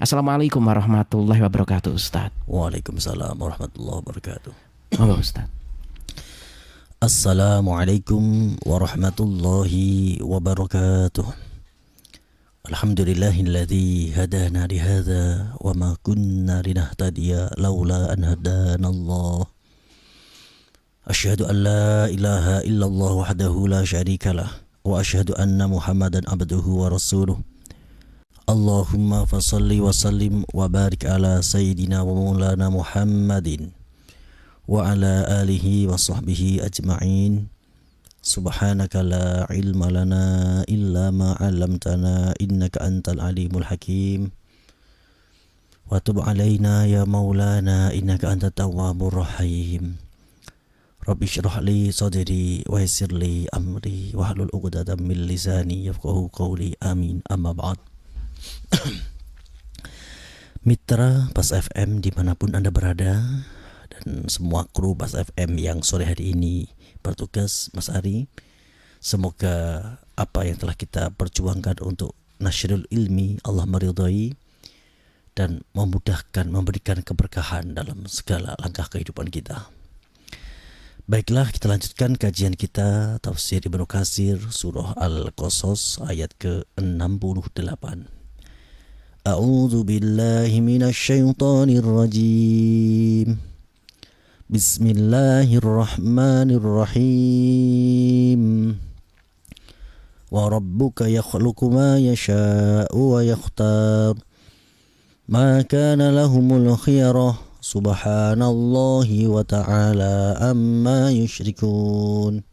Assalamualaikum warahmatullahi wabarakatuh, Ustaz. Waalaikumsalam warahmatullahi wabarakatuh. Monggo, Ustaz. Assalamualaikum warahmatullahi wabarakatuh. Alhamdulillahilladzi hadana lihadza wa ma kunna linahtadiya laula an hadana Allah. Asyhadu an la ilaha illallah wahdahu la syarikalah wa asyhadu anna Muhammadan abduhu wa rasuluh. Allahumma fasalli wa sallim wa barik ala sayyidina wa maulana Muhammadin wa ala alihi wa sahbihi ajma'in. Subhanaka la ilma lana illa ma 'allamtana innaka antal alimul hakim. Wa tub alaina ya maulana innaka antat tawwabur rahim. Rabbi shrah li sadri wa yassir li amri wahlul 'uqdatam min lisani yafqahu qawli. Amin. Amma ba'd. Mitra Bas FM dimanapun Anda berada, dan semua kru Bas FM yang sore hari ini bertugas, Mas Ari, semoga apa yang telah kita perjuangkan untuk nasyrul ilmi Allah meridhai dan memudahkan, memberikan keberkahan dalam segala langkah kehidupan kita. Baiklah, kita lanjutkan kajian kita Tafsir Ibnu Katsir surah Al-Qasas ayat ke-68. A'udzu billahi minasy syaithanir rajim. Bismillahirrahmanirrahim. Wa rabbuka yakhluqu ma yasha'u wa yakhtar. Ma kana lahumul khiyarah. Subhanallahi wa ta'ala amma yusyrikun.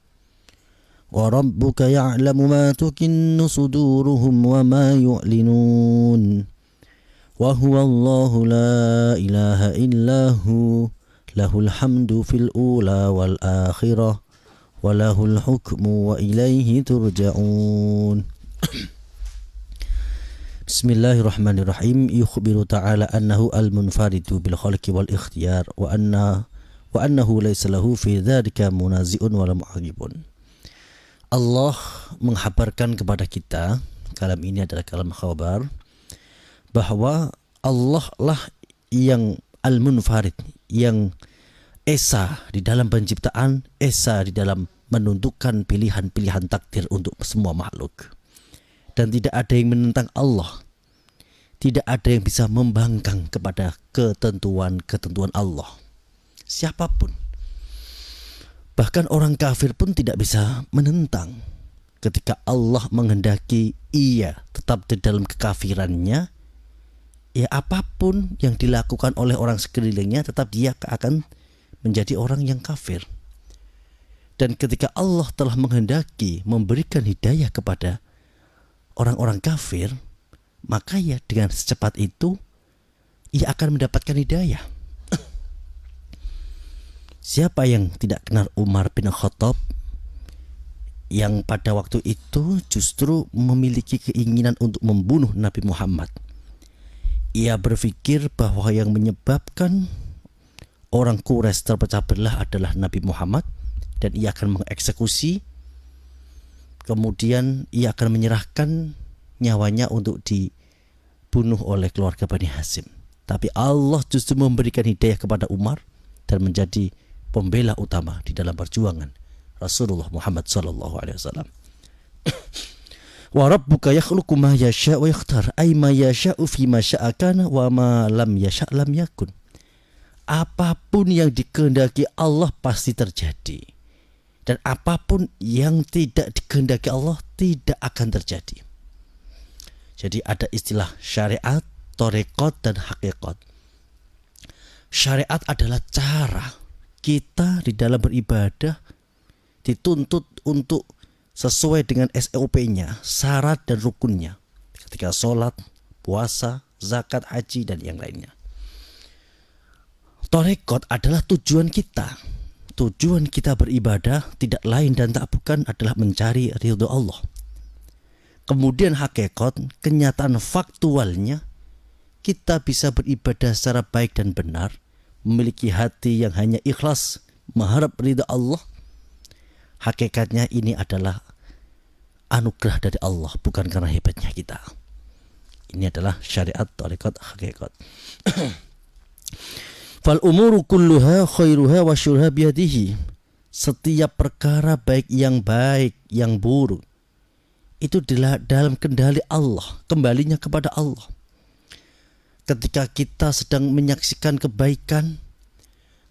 Wa rabbuka ya'lamu ma tukinnu suduruhum wa ma yu'linun. Wa huwa Allahu la ilaha illahu lahul hamdu fil ula wal akhirah wa lahul hukmu wa ilaihi turja'un. Bismillahirrahmanirrahim. Yukhbiru ta'ala annahu al-munfaridu bil khalqi wal ikhtiyar wa annahu laysa lahu fi dzalika munazi'un wala mu'aqibun. Allah menghabarkan kepada kita, kalam ini adalah kalam khabar, bahwa Allah lah yang al-munfarid, yang esa di dalam penciptaan, esa di dalam menentukan pilihan-pilihan takdir untuk semua makhluk. Dan tidak ada yang menentang Allah. Tidak ada yang bisa membangkang kepada ketentuan-ketentuan Allah. Siapapun. Bahkan orang kafir pun tidak bisa menentang. Ketika Allah menghendaki ia tetap di dalam kekafirannya, ya apapun yang dilakukan oleh orang sekelilingnya tetap dia akan menjadi orang yang kafir. Dan ketika Allah telah menghendaki memberikan hidayah kepada orang-orang kafir, maka ya dengan secepat itu ia akan mendapatkan hidayah. Siapa yang tidak kenal Umar bin Khattab, yang pada waktu itu justru memiliki keinginan untuk membunuh Nabi Muhammad? Ia berpikir bahwa yang menyebabkan orang Quraisy terpecah belah adalah Nabi Muhammad, dan ia akan mengeksekusi. Kemudian ia akan menyerahkan nyawanya untuk dibunuh oleh keluarga Bani Hashim. Tapi Allah justru memberikan hidayah kepada Umar dan menjadi pembela utama di dalam perjuangan Rasulullah Muhammad SAW. Wa rabbuka yakhluqu ma yasha' wa yakhtar, ay ma yasha'u fi ma sya'a kana wa ma lam yasha' lam yakun. Apapun yang dikehendaki Allah pasti terjadi, dan apapun yang tidak dikehendaki Allah tidak akan terjadi. Jadi ada istilah syariat, thariqat, dan hakikat. Syariat adalah cara kita di dalam beribadah dituntut untuk sesuai dengan SOP-nya, syarat dan rukunnya. Ketika sholat, puasa, zakat, haji, dan yang lainnya. Thariqat adalah tujuan kita. Tujuan kita beribadah tidak lain dan tak bukan adalah mencari ridho Allah. Kemudian hakikat, kenyataan faktualnya, kita bisa beribadah secara baik dan benar, memiliki hati yang hanya ikhlas, mengharap ridha Allah. Hakikatnya ini adalah anugerah dari Allah, bukan karena hebatnya kita. Ini adalah syariat, tarekat, hakikat. Fal umuru kulluha khairuha wa syurha biyadihi. Setiap perkara baik yang buruk itu dalam kendali Allah, kembalinya kepada Allah. Ketika kita sedang menyaksikan kebaikan,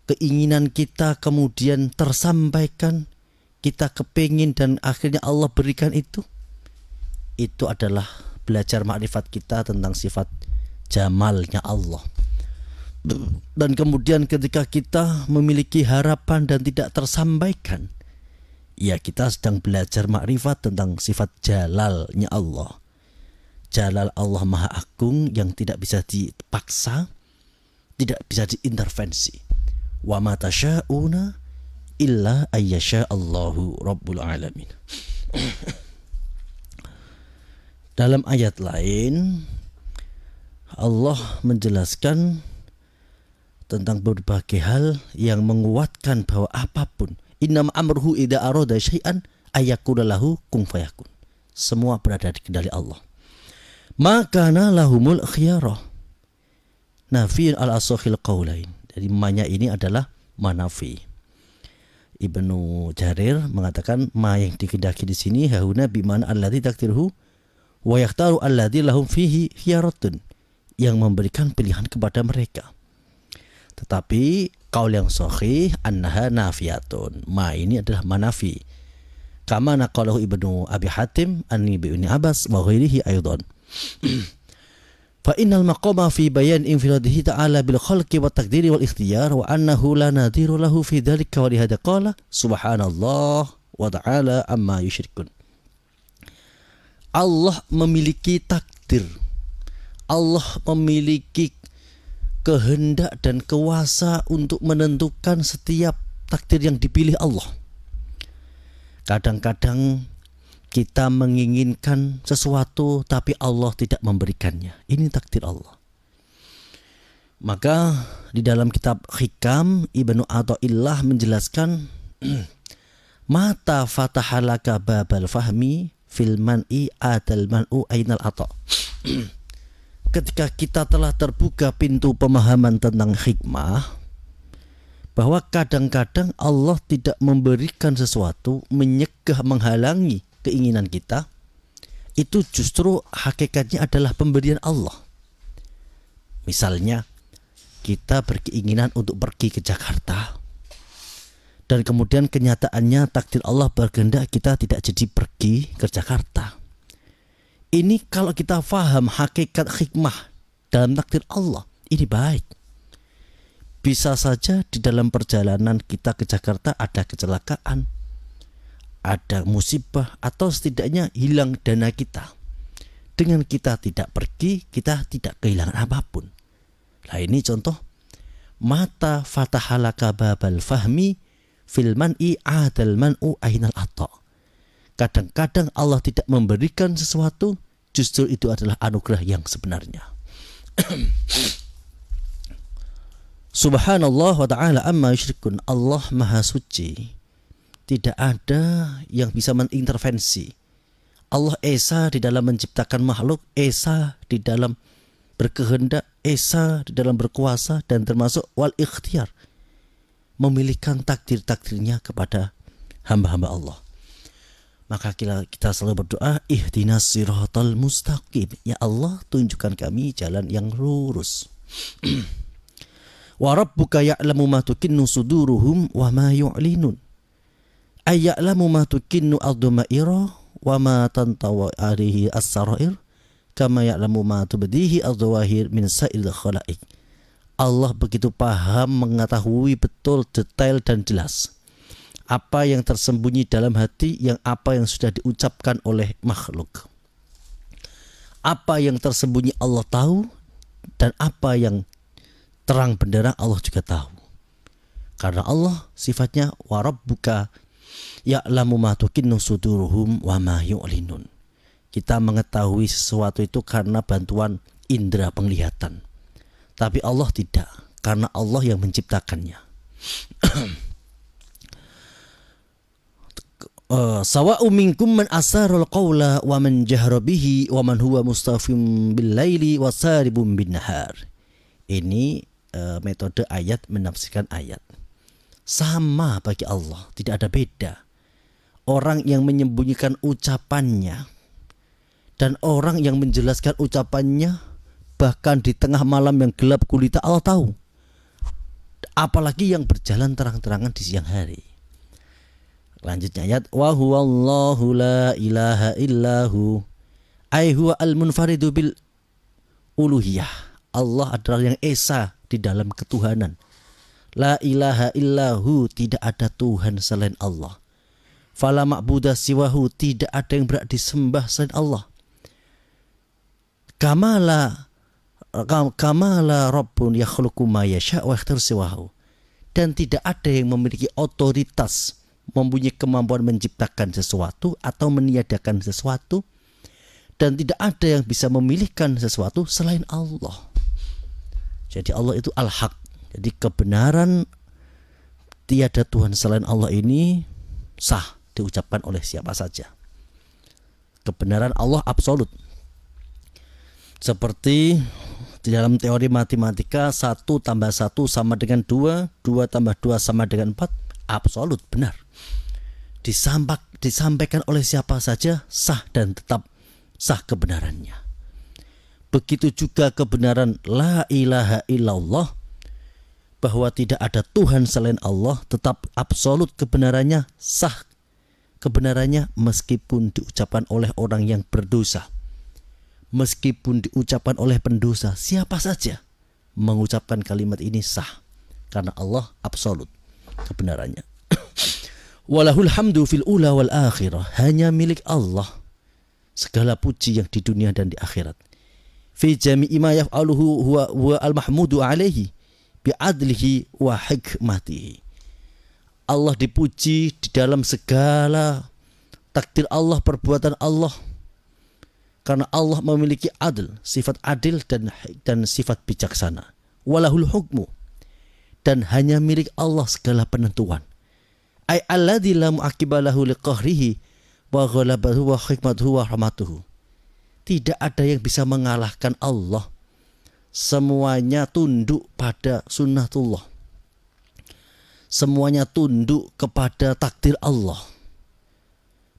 keinginan kita kemudian tersampaikan, kita kepingin dan akhirnya Allah berikan itu adalah belajar makrifat kita tentang sifat jamalnya Allah. Dan kemudian ketika kita memiliki harapan dan tidak tersampaikan, ya kita sedang belajar makrifat tentang sifat jalalnya Allah. Jalal Allah Maha Agung yang tidak bisa dipaksa, tidak bisa diintervensi. Wa ma tasya'una illa ayyasha Allahu Rabbul Alamin. Dalam ayat lain Allah menjelaskan tentang berbagai hal yang menguatkan bahwa apapun, innama amruhu idza arada syai'an ayyakuna lahu kun fayakun. Semua berada di kendali Allah. Makana lahumul khiyarah. Nafi'un al-asakhil qaulain. Jadi manya ini adalah manafi. Ibnu Jarir mengatakan ma yang dikehendaki di sini hauna bimana alladzi takdirhu wa yakhtaru alladzi lahum fihi khiyaratun, yang memberikan pilihan kepada mereka. Tetapi qaul yang sahih annaha nafiyatun. Ma ini adalah manafi. Kama naqalahu Ibnu Abi Hatim anni bi Ibnu Abbas wa ghairihi aidan. Fa innal maqama fi bayan infiradihi ta'ala bil khalqi wa taqdiri wal ikhtiyar wa annahu la nadhiru lahu fi dhalika wa lihada qala subhanallah wa ta'ala amma yusyrikun. Allah memiliki takdir. Allah memiliki kehendak dan kuasa untuk menentukan setiap takdir yang dipilih Allah. Kadang-kadang kita menginginkan sesuatu tapi Allah tidak memberikannya. Ini takdir Allah. Maka di dalam kitab Hikam Ibnu Athaillah menjelaskan mata fatahalaka babal fahmi fil man'i adal man'u ainal ata. Ketika kita telah terbuka pintu pemahaman tentang hikmah, bahwa kadang-kadang Allah tidak memberikan sesuatu, menyegah, menghalangi keinginan kita, itu justru hakikatnya adalah pemberian Allah. Misalnya kita berkeinginan untuk pergi ke Jakarta, dan kemudian kenyataannya takdir Allah berkehendak kita tidak jadi pergi ke Jakarta. Ini kalau kita faham hakikat hikmah dalam takdir Allah, ini baik. Bisa saja di dalam perjalanan kita ke Jakarta ada kecelakaan, ada musibah, atau setidaknya hilang dana kita. Dengan kita tidak pergi, kita tidak kehilangan apapun. Nah ini contoh mata fatahalaka babal fahmi fil man'i adal man'u ainal ata. Kadang-kadang Allah tidak memberikan sesuatu, justru itu adalah anugerah yang sebenarnya. Subhanallah wa ta'ala amma yusyrikun. Allah Maha Suci, tidak ada yang bisa mengintervensi. Allah esa di dalam menciptakan makhluk, esa di dalam berkehendak, esa di dalam berkuasa, dan termasuk wal ikhtiyar, memilihkan takdir-takdirnya kepada hamba-hamba Allah. Maka kita selalu berdoa, ihdinas siratal mustaqim. Ya Allah, tunjukkan kami jalan yang lurus. Wa rabbuka ya'lamu ma tukinnu suduruhum wa ma yu'linun. Ayya'lamu ma tukinnu ad-dumaira wa ma tantawa alihi as-sarair kama ya'lamu ma tubdihi ad-zawahir min sa'il khalaik. Allah begitu paham, mengetahui betul, detail dan jelas apa yang tersembunyi dalam hati, yang apa yang sudah diucapkan oleh makhluk. Apa yang tersembunyi Allah tahu, dan apa yang terang benderang Allah juga tahu. Karena Allah sifatnya wa rabbuka ya'lamu ma tukinnu suduruhum wa ma yu'linun. Kita mengetahui sesuatu itu karena bantuan indera penglihatan. Tapi Allah tidak, karena Allah yang menciptakannya. Sawa'u minkum man asarul qawla wa man jahra bihi wa man huwa mustafim bil laili wa saribun bin nahar. Ini metode ayat menafsirkan ayat. Sama bagi Allah, tidak ada beda. Orang yang menyembunyikan ucapannya dan orang yang menjelaskan ucapannya, bahkan di tengah malam yang gelap gulita, Allah tahu. Apalagi yang berjalan terang-terangan di siang hari. Lanjutnya ayat, wa huwallahu la ilaha illahu ay huwa al-munfaridu bil uluhiyah. Allah adalah yang esa di dalam ketuhanan. La ilaha illahu, tidak ada Tuhan selain Allah. Fala ma'budah siwahu, tidak ada yang berhak disembah selain Allah. Kamala rabbun yakhluqu ma yasha wa yakhtar siwahu. Dan tidak ada yang memiliki otoritas, mempunyai kemampuan menciptakan sesuatu atau meniadakan sesuatu, dan tidak ada yang bisa memilihkan sesuatu selain Allah. Jadi Allah itu al-haq. Jadi kebenaran tiada Tuhan selain Allah ini sah diucapkan oleh siapa saja. Kebenaran Allah absolut. Seperti di dalam teori matematika, 1 tambah 1 sama dengan 2, 2 tambah 2 sama dengan 4, absolut benar. Disampaikan oleh siapa saja sah dan tetap sah kebenarannya. Begitu juga kebenaran la ilaha illallah, bahwa tidak ada Tuhan selain Allah, tetap absolut kebenarannya, sah kebenarannya meskipun diucapkan oleh orang yang berdosa. Meskipun diucapkan oleh pendosa, siapa saja mengucapkan kalimat ini sah, karena Allah absolut kebenarannya. Walahul hamdu fil ula wal akhirah, hanya milik Allah segala puji yang di dunia dan di akhirat. Fi jami'i ma yaf'aluhu huwa al-mahmudu alaihi bi'adlihi wa hikmatihi. Allah dipuji di dalam segala takdir Allah, perbuatan Allah, karena Allah memiliki adil, sifat adil dan sifat bijaksana. Walahul hukmu, dan hanya milik Allah segala penentuan. Ay alladzi la mu'aqibalahu liqahrihi wa ghalabahu wa hikmatuhu wa rahmatuhu. Tidak ada yang bisa mengalahkan Allah. Semuanya tunduk pada sunnatullah. Semuanya tunduk kepada takdir Allah.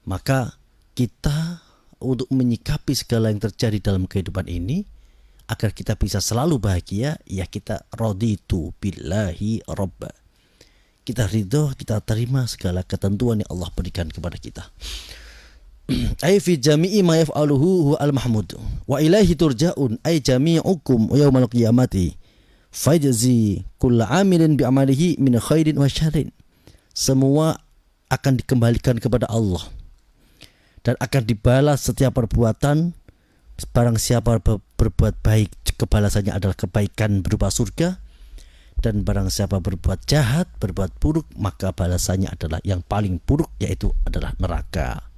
Maka kita untuk menyikapi segala yang terjadi dalam kehidupan ini, agar kita bisa selalu bahagia, ya kita raditu billahi robba. Kita ridho, kita terima segala ketentuan yang Allah berikan kepada kita. Ay fi jami'i ma yaf'aluhu huwa al-mahmud wa ilaihi turja'un ay jami'ukum yaumal qiyamati fajzi kullu 'amilin bi 'amalihi min khairin wa syarrin. Semua akan dikembalikan kepada Allah dan akan dibalas setiap perbuatan. Barang siapa berbuat baik, kebalasannya adalah kebaikan berupa surga, dan barang siapa berbuat jahat, berbuat buruk, maka balasannya adalah yang paling buruk, yaitu adalah neraka.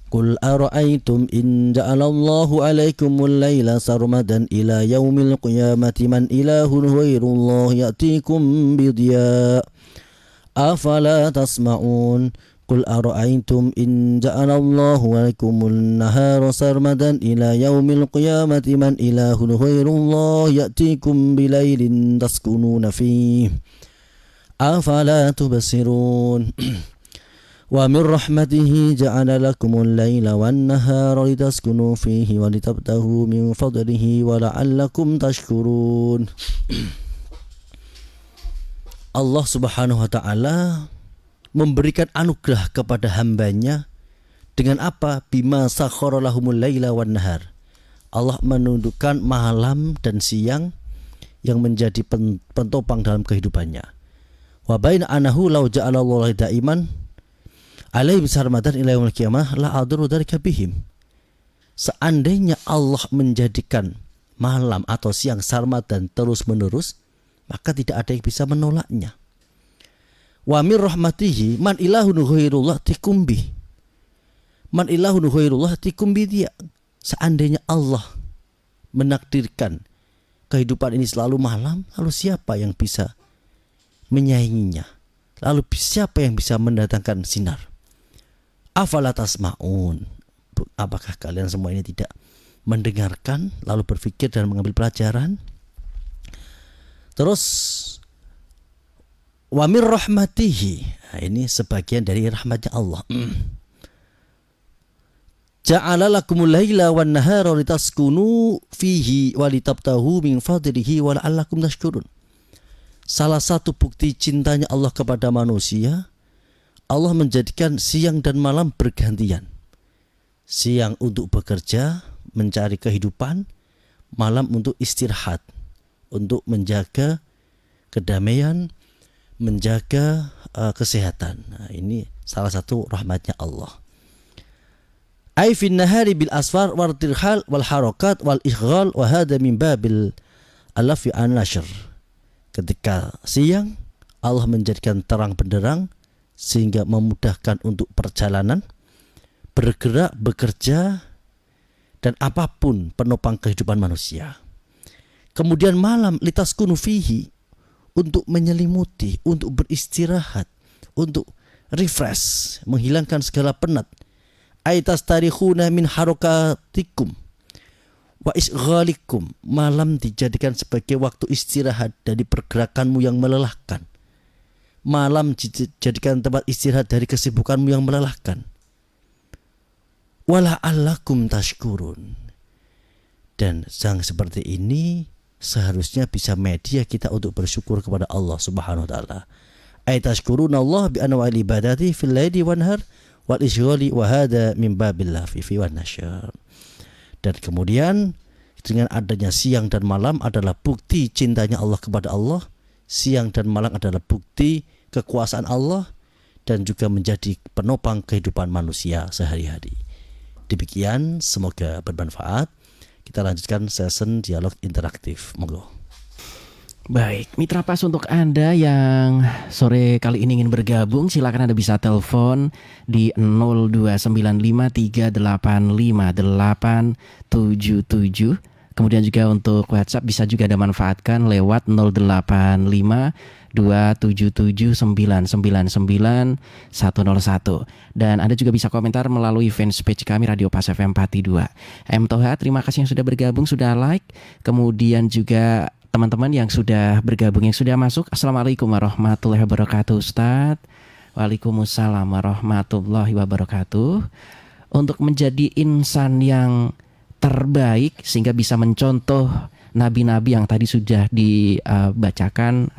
Qul ara'aytum in ja'alallahu 'alaikumul laila sarmadan ila yaumil qiyamati man ilahun ghairullah ya'tikum bidya afala tasma'un. Qul ara'aytum in ja'alallahu 'alaikumul nahara sarmadan ila yaumil qiyamati man ilahun ghairullah ya'tikum bilailin taskununa fihi afala tubsirun. Wa min rahmatihi ja'ala lakumul laila wan nahara litaskunu fihi wa litabtahu min fadlihi wa la'allakum tashkurun. Allah Subhanahu wa ta'ala memberikan anugerah kepada hambanya dengan apa? Bima sakhara lahumul laila wan nahar. Allah menundukkan malam dan siang yang menjadi pentopang dalam kehidupannya. Wa baina anahu law ja'ala Allah daiman alaihi sarmadan ila yaumil qiyamah la adru dzalika bihim. Seandainya Allah menjadikan malam atau siang sarmadan terus-menerus, maka tidak ada yang bisa menolaknya. Wa mir rahmatihi man ilahun ghairullah tikumbi. Man ilahun ghairullah tikumbi dia. Seandainya Allah menakdirkan kehidupan ini selalu malam, lalu siapa yang bisa menyainginya? Lalu siapa yang bisa mendatangkan sinar? Afala tasma'un. Apakah kalian semua ini tidak mendengarkan lalu berpikir dan mengambil pelajaran? Terus wa mir rahmatihi. Nah, ini sebagian dari rahmatnya Allah. Ja'ala lakumul laila wan nahara litaskunu fihi wa litabtahu min fadlihi wa la'allakum tashkurun. Salah satu bukti cintanya Allah kepada manusia, Allah menjadikan siang dan malam bergantian. Siang untuk bekerja, mencari kehidupan, malam untuk istirahat, untuk menjaga kedamaian, menjaga kesehatan. Nah, ini salah satu rahmatnya Allah. Ai fin nahari bil asfar wal tirhal wal harakat wal ighal wa hada min babil alafi an nashr. Ketika siang Allah menjadikan terang benderang sehingga memudahkan untuk perjalanan, bergerak, bekerja, dan apapun penopang kehidupan manusia. Kemudian malam litaskunu fihi, untuk menyelimuti, untuk beristirahat, untuk refresh, menghilangkan segala penat. Aitas tarikhuna min harokatikum wa isghalikum. Malam dijadikan sebagai waktu istirahat dari pergerakanmu yang melelahkan. Malam dijadikan tempat istirahat dari kesibukanmu yang melelahkan. Wala'allakum tashkurun. Dan yang seperti ini seharusnya bisa media kita untuk bersyukur kepada Allah Subhanahu wa taala. Ay tashkuruna Allah bi anwa'il ibadati fil laili wan nahar wal ishghali wa hada min babil lafifi wan nasyar. Dan kemudian dengan adanya siang dan malam adalah bukti cintanya Allah kepada Allah. Siang dan malam adalah bukti kekuasaan Allah dan juga menjadi penopang kehidupan manusia sehari-hari. Demikian, semoga bermanfaat. Kita lanjutkan session dialog interaktif. Monggo. Baik, Mitra Pas, untuk Anda yang sore kali ini ingin bergabung, silakan Anda bisa telepon di 02953858877. Kemudian juga untuk WhatsApp bisa juga Anda manfaatkan lewat 0852779999101. Dan Anda juga bisa komentar melalui fanspage kami Radio Pas FM Pati 2. Toha, terima kasih yang sudah bergabung, sudah like. Kemudian juga teman-teman yang sudah bergabung, yang sudah masuk. Assalamualaikum warahmatullahi wabarakatuh, Ustadz. Waalaikumsalam warahmatullahi wabarakatuh. Untuk menjadi insan yang terbaik sehingga bisa mencontoh nabi-nabi yang tadi sudah dibacakan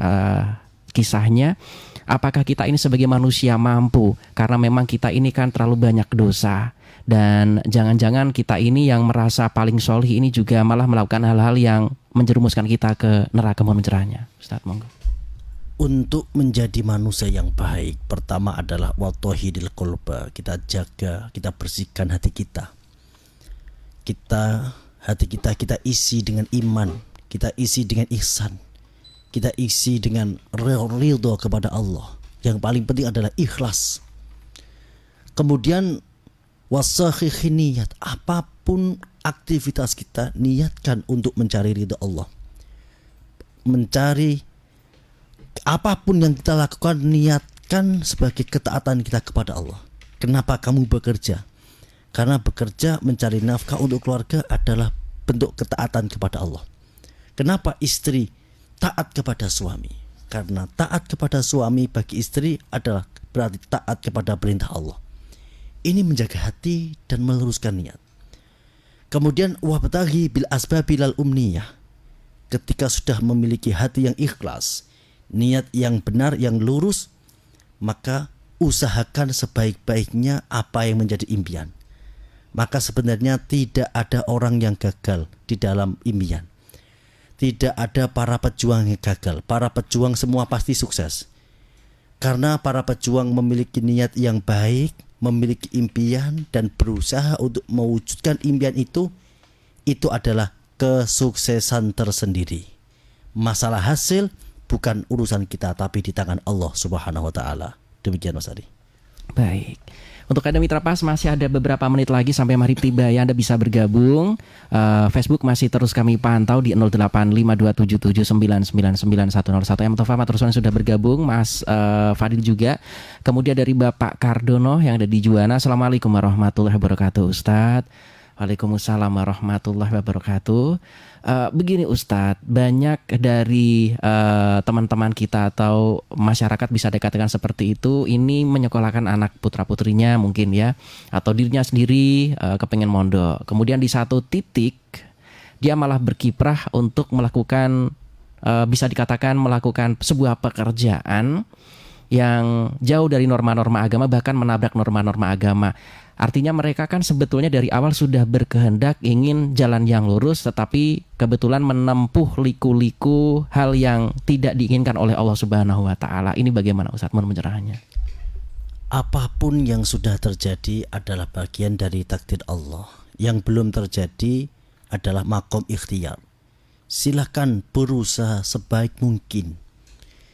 kisahnya, apakah kita ini sebagai manusia mampu? Karena memang kita ini kan terlalu banyak dosa. Dan jangan-jangan kita ini yang merasa paling solih ini juga malah melakukan hal-hal yang menjerumuskan kita ke neraka, mohon mencerahnya. Ustaz, monggo. Untuk menjadi manusia yang baik, pertama adalah watohidil qulba. Kita jaga, kita bersihkan hati kita. Hati kita isi dengan iman, kita isi dengan ihsan, kita isi dengan ridho kepada Allah. Yang paling penting adalah ikhlas. Kemudian wasakhihi niat, apapun aktivitas kita niatkan untuk mencari ridho Allah. Mencari apapun yang kita lakukan niatkan sebagai ketaatan kita kepada Allah. Kenapa kamu bekerja? Karena bekerja mencari nafkah untuk keluarga adalah bentuk ketaatan kepada Allah. Kenapa istri taat kepada suami? Karena taat kepada suami bagi istri adalah berarti taat kepada perintah Allah. Ini menjaga hati dan meluruskan niat. Kemudian wabtaghi bil asbabil umniyah. Ketika sudah memiliki hati yang ikhlas, niat yang benar, yang lurus, maka usahakan sebaik-baiknya apa yang menjadi impian. Maka sebenarnya tidak ada orang yang gagal di dalam impian. Tidak ada para pejuang yang gagal. Para pejuang semua pasti sukses. Karena para pejuang memiliki niat yang baik, memiliki impian dan berusaha untuk mewujudkan impian itu adalah kesuksesan tersendiri. Masalah hasil bukan urusan kita, tapi di tangan Allah Subhanahu wa taala. Demikian Mas Adi. Baik. Untuk Anda Mitra Pas, masih ada beberapa menit lagi sampai maghrib tiba ya, Anda bisa bergabung. Facebook masih terus kami pantau di 085277999101. M Tofa Matursuan sudah bergabung, Mas Fadil juga. Kemudian dari Bapak Kardono yang ada di Juwana. Assalamualaikum warahmatullahi wabarakatuh Ustadz. Waalaikumsalam warahmatullahi wabarakatuh. Begini Ustadz, banyak dari teman-teman kita atau masyarakat bisa dikatakan seperti itu, ini menyekolahkan anak putra-putrinya mungkin ya, atau dirinya sendiri kepengen mondok. Kemudian di satu titik dia malah berkiprah untuk melakukan, bisa dikatakan melakukan sebuah pekerjaan yang jauh dari norma-norma agama, bahkan menabrak norma-norma agama. Artinya mereka kan sebetulnya dari awal sudah berkehendak ingin jalan yang lurus, tetapi kebetulan menempuh liku-liku hal yang tidak diinginkan oleh Allah Subhanahu wa taala. Ini bagaimana Ustaz pencerahannya? Apapun yang sudah terjadi adalah bagian dari takdir Allah. Yang belum terjadi adalah makom ikhtiar. Silakan berusaha sebaik mungkin.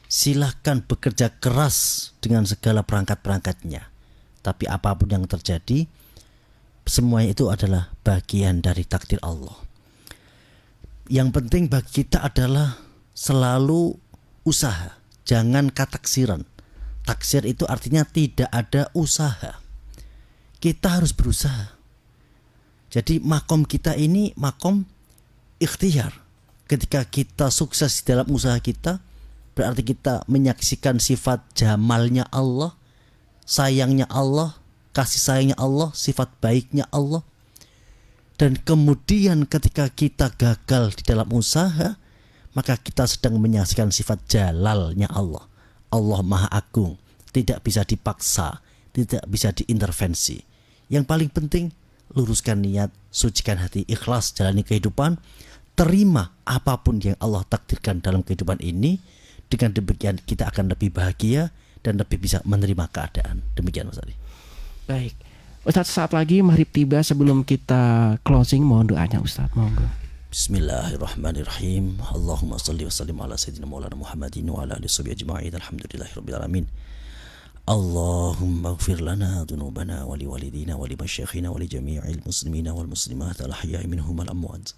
Silakan bekerja keras dengan segala perangkat-perangkatnya. Tapi apapun yang terjadi, semuanya itu adalah bagian dari takdir Allah. Yang penting bagi kita adalah selalu usaha, jangan kataksiran. Taksir itu artinya tidak ada usaha. Kita harus berusaha. Jadi makom kita ini makom ikhtiar. Ketika kita sukses di dalam usaha kita, berarti kita menyaksikan sifat jamalnya Allah, sayangnya Allah, kasih sayangnya Allah, sifat baiknya Allah. Dan kemudian ketika kita gagal di dalam usaha, maka kita sedang menyaksikan sifat jalalnya Allah. Allah Maha Agung, tidak bisa dipaksa, tidak bisa diintervensi. Yang paling penting, luruskan niat, sucikan hati, ikhlas jalani kehidupan, terima apapun yang Allah takdirkan dalam kehidupan ini. Dengan demikian kita akan lebih bahagia dan lebih bisa menerima keadaan. Demikian Mas Ali. Baik, Ustadz, saat lagi maghrib tiba. Sebelum kita closing, mohon doanya Ustadz, monggo. Bismillahirrahmanirrahim. Allahumma salli wa sallim ala sayyidina maulana Muhammadin wa ala alihi washabihi ajma'in. Alhamdulillahirabbil alamin. Allahumma ighfir lana dhunubana wa liwalidina wa limasyayikhina wa li jami'il muslimina wal muslimat al-ahya'i minhum wal amwat.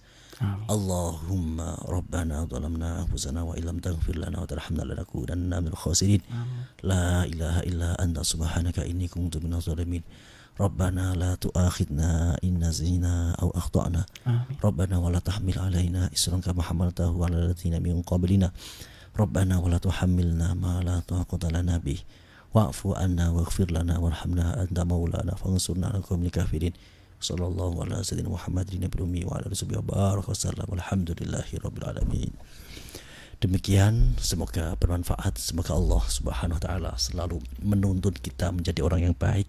Allahumma rabbana zalamna anfusana wa illam taghfir lana wa tarhamna lanakunanna minal khasirin. La ilaha illa anta subhanaka inni kuntu minaz zalimin. Rabbana la tu'akhidna in nasina aw akhtana. Rabbana wa la tahmil alaina isran kama hamaltahu 'alal ladzina min qablina. Rabbana wa la tuhammilna ma la taqata lana bih. Wa'fu 'anna waghfir lana warhamna anta maulana fansurna 'alal qaumil kafirin. Sallallahu ala sayyidina Muhammadin nabiyil ummi wa ala alihi wasallam. Alhamdulillahirabbil alamin. Demikian, semoga bermanfaat. Semoga Allah Subhanahu wa taala selalu menuntun kita menjadi orang yang baik,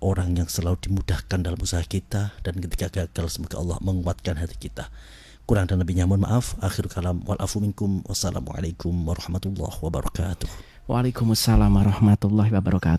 orang yang selalu dimudahkan dalam usaha kita, dan ketika gagal semoga Allah menguatkan hati kita. Kurang dan lebihnya mohon maaf. Akhir kalam wal afu minkum. Wassalamualaikum warahmatullahi wabarakatuh. Waalaikumsalam warahmatullahi wabarakatuh.